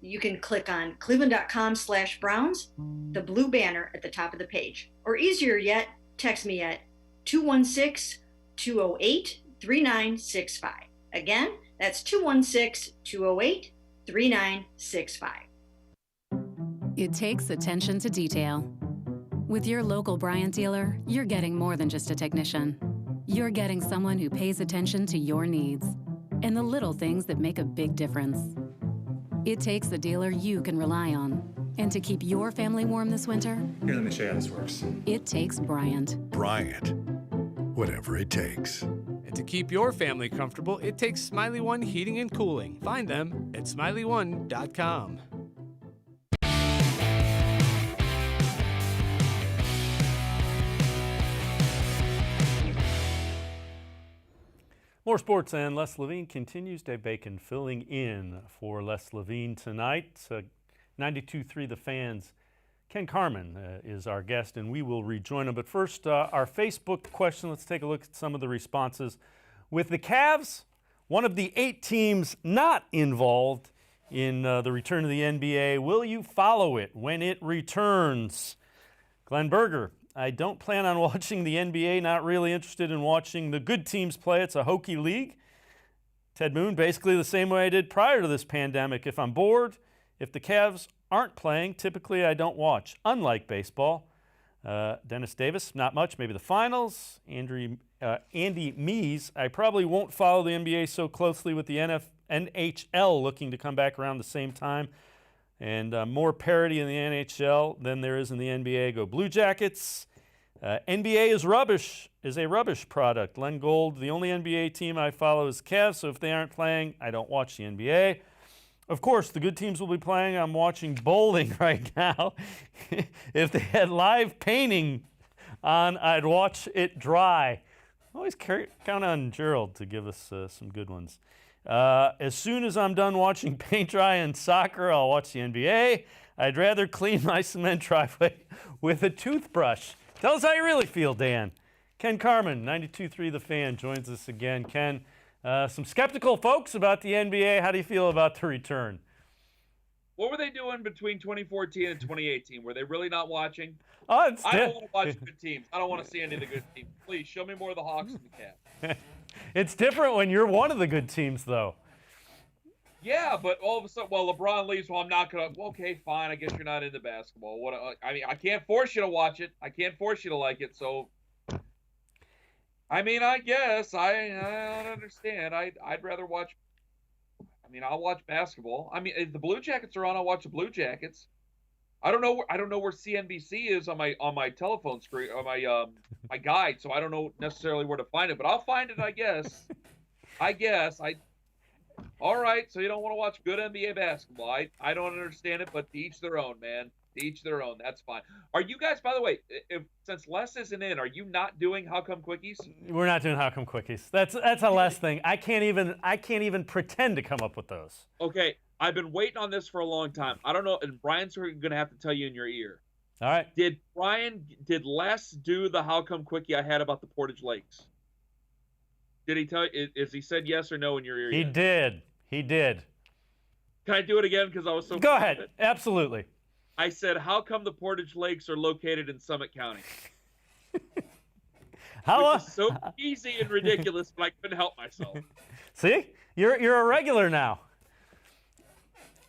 You can click on cleveland.com/Browns, the blue banner at the top of the page. Or easier yet, text me at 216-208-3965. Again, that's 216-208-3965. It takes attention to detail. With your local Bryant dealer, you're getting more than just a technician. You're getting someone who pays attention to your needs and the little things that make a big difference. It takes a dealer you can rely on. And to keep your family warm this winter, here, let me show you how this works. It takes Bryant. Bryant, whatever it takes. And to keep your family comfortable, it takes Smiley One Heating and Cooling. Find them at smiley1.com. More sports and Les Levine continues. Dave Bacon filling in for Les Levine tonight. 92.3 The Fans. Ken Carman is our guest, and we will rejoin him. But first, our Facebook question. Let's take a look at some of the responses. With the Cavs, one of the 8 teams not involved in the return of the NBA, will you follow it when it returns? Glenn Berger, I don't plan on watching the NBA, not really interested in watching the good teams play. It's a hokey league. Ted Moon, basically the same way I did prior to this pandemic. If I'm bored, if the Cavs aren't playing, typically I don't watch, unlike baseball. Dennis Davis, not much, maybe the finals. Andy Mees, I probably won't follow the NBA so closely with the NHL looking to come back around the same time. And more parity in the NHL than there is in the NBA. Go Blue Jackets. NBA is rubbish, is a rubbish product. Len Gold, the only NBA team I follow is Cavs, so if they aren't playing, I don't watch the NBA. Of course, the good teams will be playing. I'm watching bowling right now. If they had live painting on, I'd watch it dry. Always count on Gerald to give us some good ones. As soon as I'm done watching paint dry and soccer, I'll watch the NBA. I'd rather clean my cement driveway with a toothbrush. Tell us how you really feel, Dan. Ken Carman, 92.3 The Fan, joins us again. Ken, some skeptical folks about the NBA. How do you feel about the return? What were they doing between 2014 and 2018? Were they really not watching? I don't want to watch good teams. I don't want to see any of the good teams. Please, show me more of the Hawks and the Cavs. It's different when you're one of the good teams, though. Yeah, but all of a sudden, well, LeBron leaves, well, I'm not going to, okay, fine, I guess you're not into basketball. I mean, I can't force you to watch it. I can't force you to like it, so, I mean, I guess, I don't understand. I'd rather watch, I mean, I'll watch basketball. I mean, if the Blue Jackets are on, I'll watch the Blue Jackets. I don't know where CNBC is on my telephone screen, on my guide, so I don't know necessarily where to find it, but I'll find it, I guess. All right, so you don't want to watch good NBA basketball. I don't understand it, but to each their own, man. To each their own. That's fine. Are you guys, by the way, since Les isn't in, are you not doing How Come Quickies? We're not doing How Come Quickies. That's a Les thing. I can't even pretend to come up with those. Okay, I've been waiting on this for a long time. I don't know, and Brian's going to have to tell you in your ear. All right. Did Les do the How Come Quickie I had about the Portage Lakes? Did he tell you? Is he said yes or no in your ear? He did. He did. Can I do it again? Because I was so. Go ahead. Absolutely. I said, how come the Portage Lakes are located in Summit County? Which is so easy and ridiculous, but I couldn't help myself. See? You're a regular now.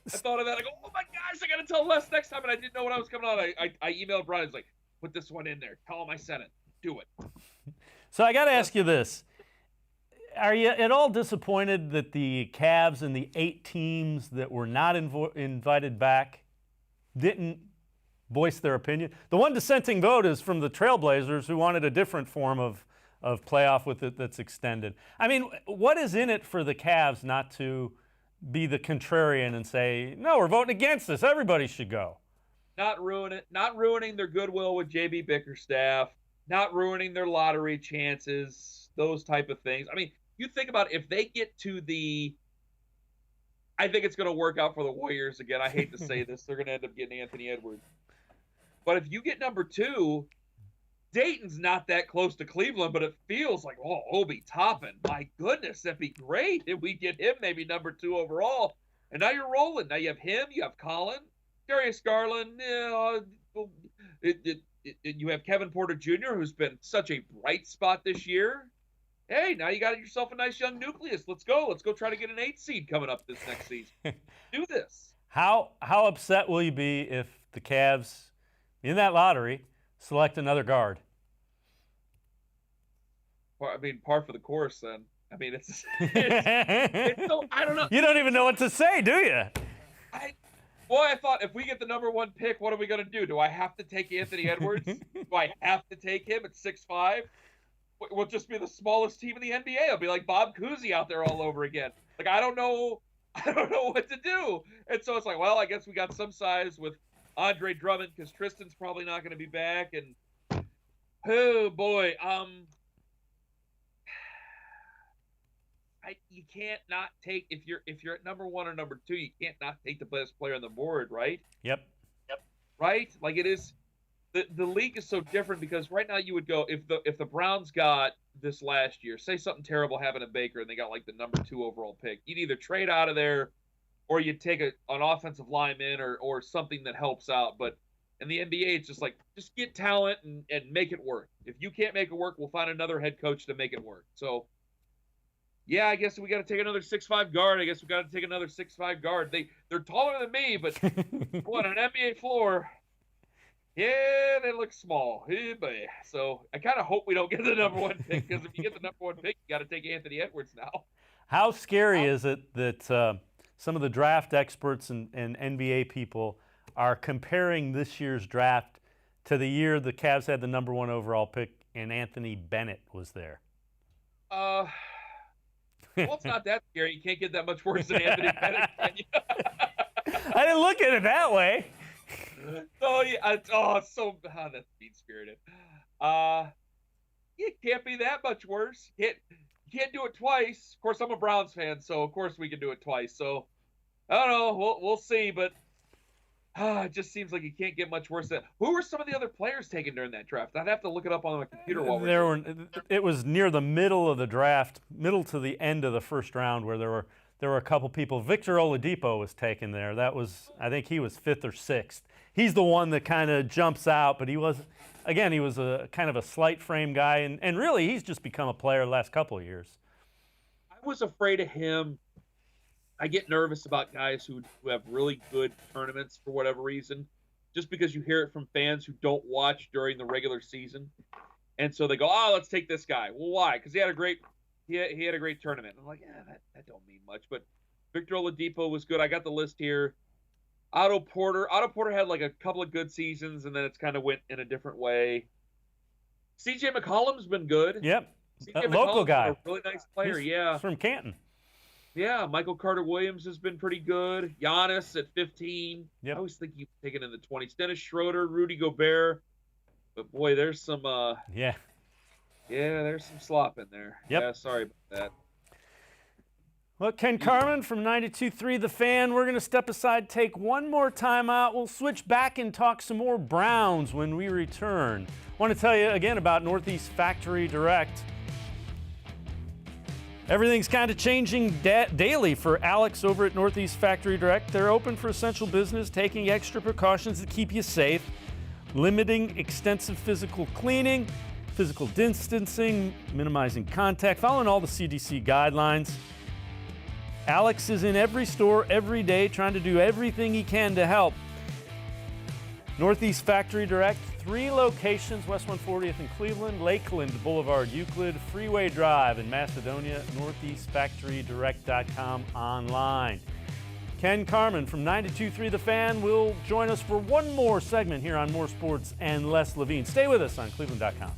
I thought of that. I go, oh my gosh, I got to tell Les next time, and I didn't know when I was coming on. I emailed Brian. I was like, put this one in there. Tell him I sent it. Do it. So I got to ask you this. Are you at all disappointed that the Cavs and the 8 teams that were not invited back didn't voice their opinion? The one dissenting vote is from the Trailblazers, who wanted a different form of playoff with it that's extended. I mean, what is in it for the Cavs not to be the contrarian and say, no, we're voting against this. Everybody should go. Not ruining their goodwill with JB Bickerstaff, not ruining their lottery chances, those type of things. I mean, you think about if they get to I think it's going to work out for the Warriors again. I hate to say this. They're going to end up getting Anthony Edwards. But if you get number 2, Dayton's not that close to Cleveland, but it feels like, oh, Obi Toppin. My goodness, that'd be great if we get him maybe number 2 overall. And now you're rolling. Now you have him, you have Colin, Darius Garland. You have Kevin Porter Jr., who's been such a bright spot this year. Hey, now you got yourself a nice young nucleus. Let's go. Let's go try to get an 8 seed coming up this next season. Do this. How upset will you be if the Cavs, in that lottery, select another guard? I mean, par for the course, then. I mean, it's so, I don't know. You don't even know what to say, do you? I thought if we get the number 1 pick, what are we going to do? Do I have to take Anthony Edwards? Do I have to take him at 6'5"? We'll just be the smallest team in the NBA. I'll be like Bob Cousy out there all over again. Like, I don't know what to do. And so it's like, well, I guess we got some size with Andre Drummond because Tristan's probably not going to be back. And oh boy, you can't not take if you're at number 1 or number 2, you can't not take the best player on the board, right? Yep. Right? Like it is. The league is so different because right now you would go if the Browns got this last year, say something terrible happened to Baker and they got like the number 2 overall pick, you'd either trade out of there or you'd take an offensive lineman or something that helps out. But in the NBA, it's just like just get talent and make it work. If you can't make it work, we'll find another head coach to make it work. So yeah, I guess we got to take another 6'5" guard. I guess we got to take another 6'5" guard. They're taller than me, but on an NBA floor. Yeah, they look small. So I kind of hope we don't get the number 1 pick because if you get the number 1 pick, you got to take Anthony Edwards now. How scary is it that some of the draft experts and NBA people are comparing this year's draft to the year the Cavs had the number 1 overall pick and Anthony Bennett was there? Well, it's not that scary. You can't get that much worse than Anthony Bennett, can you? I didn't look at it that way. Oh yeah! That's mean-spirited. It can't be that much worse. You can't do it twice. Of course, I'm a Browns fan, so of course we can do it twice. So I don't know. We'll see, but it just seems like it can't get much worse than. Who were some of the other players taken during that draft? I'd have to look it up on my computer while we're. It was near the middle of the draft, middle to the end of the first round, where there were a couple people. Victor Oladipo was taken there. I think he was 5th or 6th. He's the one that kind of jumps out, but he was a kind of a slight frame guy, and really he's just become a player the last couple of years. I was afraid of him. I get nervous about guys who have really good tournaments for whatever reason, just because you hear it from fans who don't watch during the regular season, and so they go, "Oh, let's take this guy." Well, why? Because he had a great tournament. I'm like, yeah, that don't mean much. But Victor Oladipo was good. I got the list here. Otto Porter had like a couple of good seasons, and then it's kind of went in a different way. CJ McCollum's been good. Yep. CJ Local McCollum's guy. been a really nice player. He's from Canton. Yeah, Michael Carter-Williams has been pretty good. Giannis at 15. Yep. I always think you taken in the 20s. Dennis Schroeder, Rudy Gobert. But boy, there's some Yeah, there's some slop in there. Yep. Yeah, sorry about that. Well, Ken Carman from 92.3 The Fan. We're going to step aside, take one more time out. We'll switch back and talk some more Browns when we return. I want to tell you again about Northeast Factory Direct. Everything's kind of changing daily for Alex over at Northeast Factory Direct. They're open for essential business, taking extra precautions to keep you safe, limiting extensive physical cleaning, physical distancing, minimizing contact, following all the CDC guidelines. Alex is in every store every day trying to do everything he can to help. Northeast Factory Direct, 3 locations, West 140th in Cleveland, Lakeland Boulevard, Euclid, Freeway Drive in Macedonia, northeastfactorydirect.com online. Ken Carman from 92.3 The Fan will join us for one more segment here on More Sports and Less Levine. Stay with us on cleveland.com.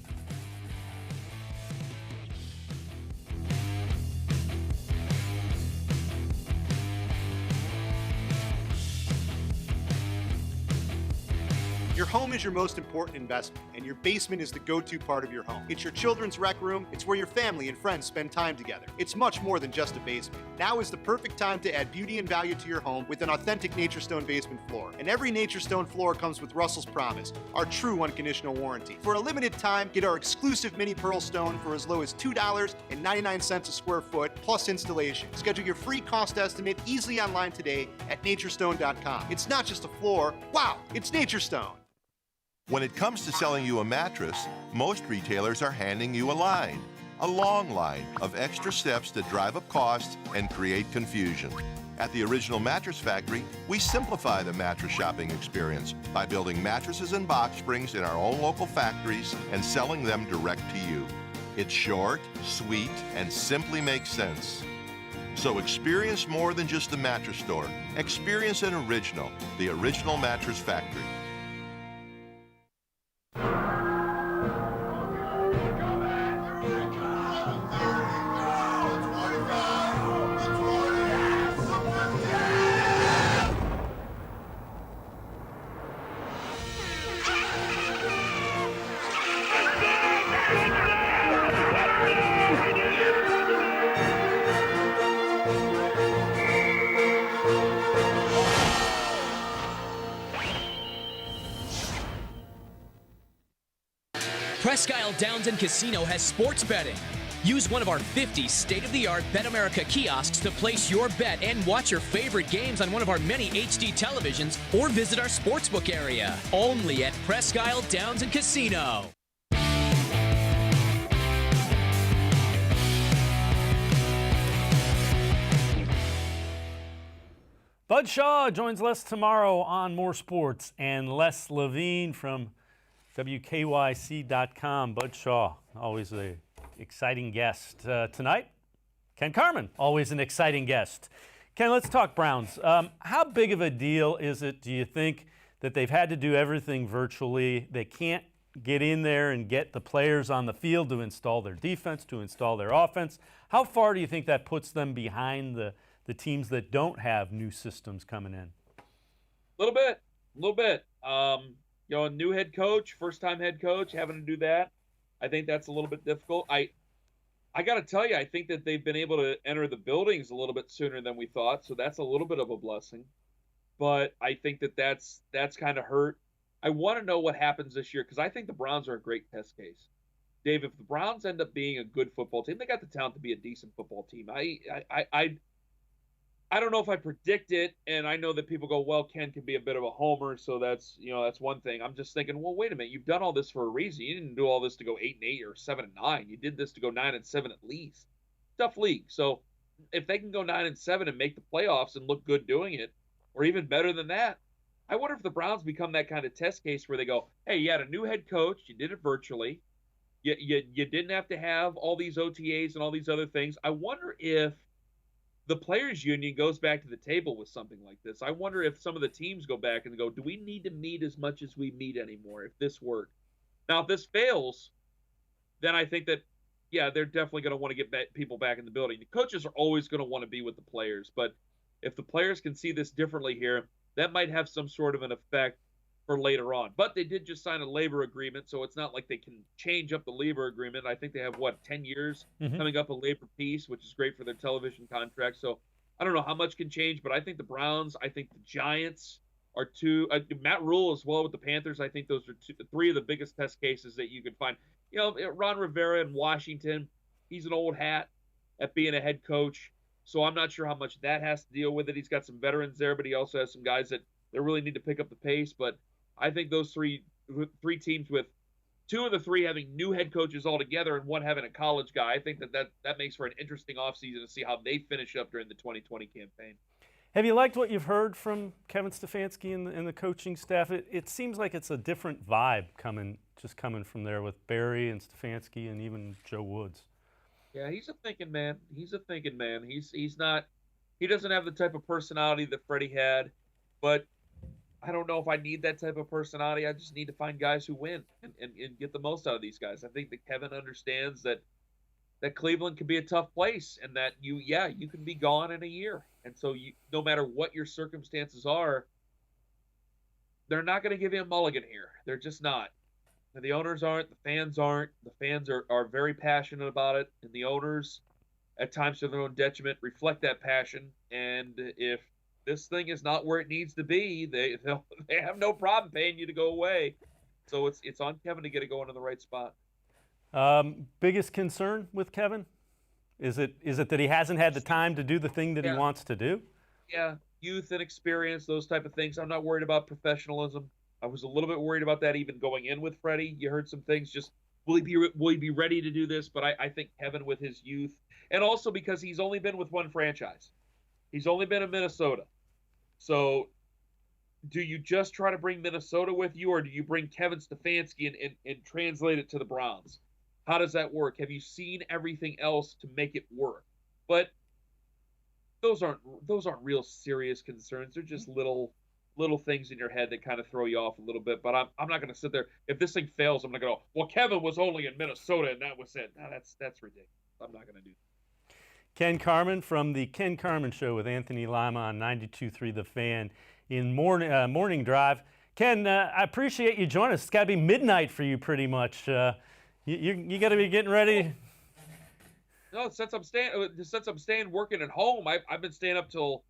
Your home is your most important investment, and your basement is the go-to part of your home. It's your children's rec room. It's where your family and friends spend time together. It's much more than just a basement. Now is the perfect time to add beauty and value to your home with an authentic Nature Stone basement floor. And every Nature Stone floor comes with Russell's Promise, our true unconditional warranty. For a limited time, get our exclusive mini pearl stone for as low as $2.99 a square foot, plus installation. Schedule your free cost estimate easily online today at naturestone.com. It's not just a floor. Wow, it's Nature Stone. When it comes to selling you a mattress, most retailers are handing you a line. A long line of extra steps that drive up costs and create confusion. At the Original Mattress Factory, we simplify the mattress shopping experience by building mattresses and box springs in our own local factories and selling them direct to you. It's short, sweet, and simply makes sense. So experience more than just the mattress store. Experience an original, the Original Mattress Factory. Presque Isle Downs and Casino has sports betting. Use one of our 50 state-of-the-art Bet America kiosks to place your bet and watch your favorite games on one of our many HD televisions or visit our sportsbook area. Only at Presque Isle Downs and Casino. Bud Shaw joins us tomorrow on More Sports and Les Levine from WKYC.com. Bud Shaw, always an exciting guest. Tonight, Ken Carman, always an exciting guest. Ken, let's talk Browns. How big of a deal is it, do you think, that they've had to do everything virtually? They can't get in there and get the players on the field to install their defense, to install their offense. How far do you think that puts them behind the teams that don't have new systems coming in? A little bit. You know, a new head coach, first-time head coach, having to do that, I think that's a little bit difficult. I got to tell you, I think that they've been able to enter the buildings a little bit sooner than we thought, so that's a little bit of a blessing. But I think that's kind of hurt. I want to know what happens this year because I think the Browns are a great test case. Dave, if the Browns end up being a good football team, they got the talent to be a decent football team. I don't know if I predict it, and I know that people go, well, Ken can be a bit of a homer, so that's one thing. I'm just thinking, well, wait a minute, you've done all this for a reason. You didn't do all this to go 8-8 or 7-9. You did this to go 9-7 at least. Tough league. So if they can go 9-7 and make the playoffs and look good doing it, or even better than that, I wonder if the Browns become that kind of test case where they go, hey, you had a new head coach, you did it virtually, you didn't have to have all these OTAs and all these other things. I wonder if the players union goes back to the table with something like this. I wonder if some of the teams go back and go, do we need to meet as much as we meet anymore if this works? Now, if this fails, then I think that, yeah, they're definitely going to want to get people back in the building. The coaches are always going to want to be with the players, but if the players can see this differently here, that might have some sort of an effect for later on. But they did just sign a labor agreement, so it's not like they can change up the labor agreement. I think they have, 10 years coming up a labor piece, which is great for their television contract. So I don't know how much can change, but I think the Browns, I think the Giants are two. Matt Rule as well with the Panthers. I think those are three of the biggest test cases that you could find. You know, Ron Rivera in Washington, he's an old hat at being a head coach. So I'm not sure how much that has to deal with it. He's got some veterans there, but he also has some guys that really need to pick up the pace. But I think those three teams, with two of the three having new head coaches altogether and one having a college guy, I think that makes for an interesting offseason to see how they finish up during the 2020 campaign. Have you liked what you've heard from Kevin Stefanski and the coaching staff? It seems like it's a different vibe coming from there with Barry and Stefanski and even Joe Woods. Yeah, he's a thinking man. He's not. He doesn't have the type of personality that Freddie had, but I don't know if I need that type of personality. I just need to find guys who win and get the most out of these guys. I think that Kevin understands that Cleveland can be a tough place and that you can be gone in a year. And so no matter what your circumstances are, they're not going to give you a mulligan here. They're just not. And the owners aren't. The fans aren't. The fans are very passionate about it. And the owners, at times to their own detriment, reflect that passion. And if this thing is not where it needs to be, they have no problem paying you to go away. So it's on Kevin to get it going in the right spot. Biggest concern with Kevin? Is it that he hasn't had the time to do the thing that he wants to do? Yeah, youth and experience, those type of things. I'm not worried about professionalism. I was a little bit worried about that even going in with Freddie. You heard some things, just will he be ready to do this? But I think Kevin, with his youth, and also because he's only been with one franchise. He's only been in Minnesota. So do you just try to bring Minnesota with you, or do you bring Kevin Stefanski and translate it to the Browns? How does that work? Have you seen everything else to make it work? But those aren't real serious concerns. They're just little things in your head that kind of throw you off a little bit. But I'm not going to sit there. If this thing fails, I'm going to go, well, Kevin was only in Minnesota and that was it. No, that's ridiculous. I'm not going to do that. Ken Carman from the Ken Carman Show with Anthony Lima on 92.3 The Fan in Morning Drive. Ken, I appreciate you joining us. It's got to be midnight for you pretty much. You got to be getting ready. No, since I'm staying working at home, I've been staying up till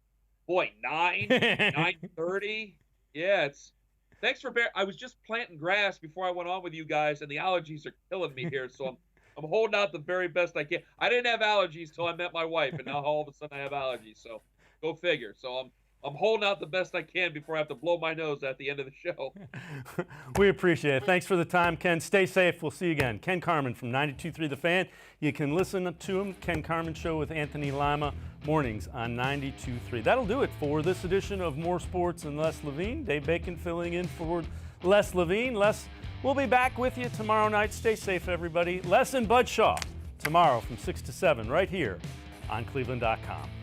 9:30. Yeah, thanks for I was just planting grass before I went on with you guys, and the allergies are killing me here. So I'm holding out the very best I can. I didn't have allergies till I met my wife, and now all of a sudden I have allergies. So go figure. So I'm holding out the best I can before I have to blow my nose at the end of the show. We appreciate it. Thanks for the time, Ken. Stay safe. We'll see you again. Ken Carman from 92.3 The Fan. You can listen to him, Ken Carman Show with Anthony Lima, mornings on 92.3. That'll do it for this edition of More Sports and Less Levine. Dave Bacon filling in for Les Levine. Les, we'll be back with you tomorrow night. Stay safe, everybody. Les and Bud Shaw tomorrow from 6 to 7 right here on cleveland.com.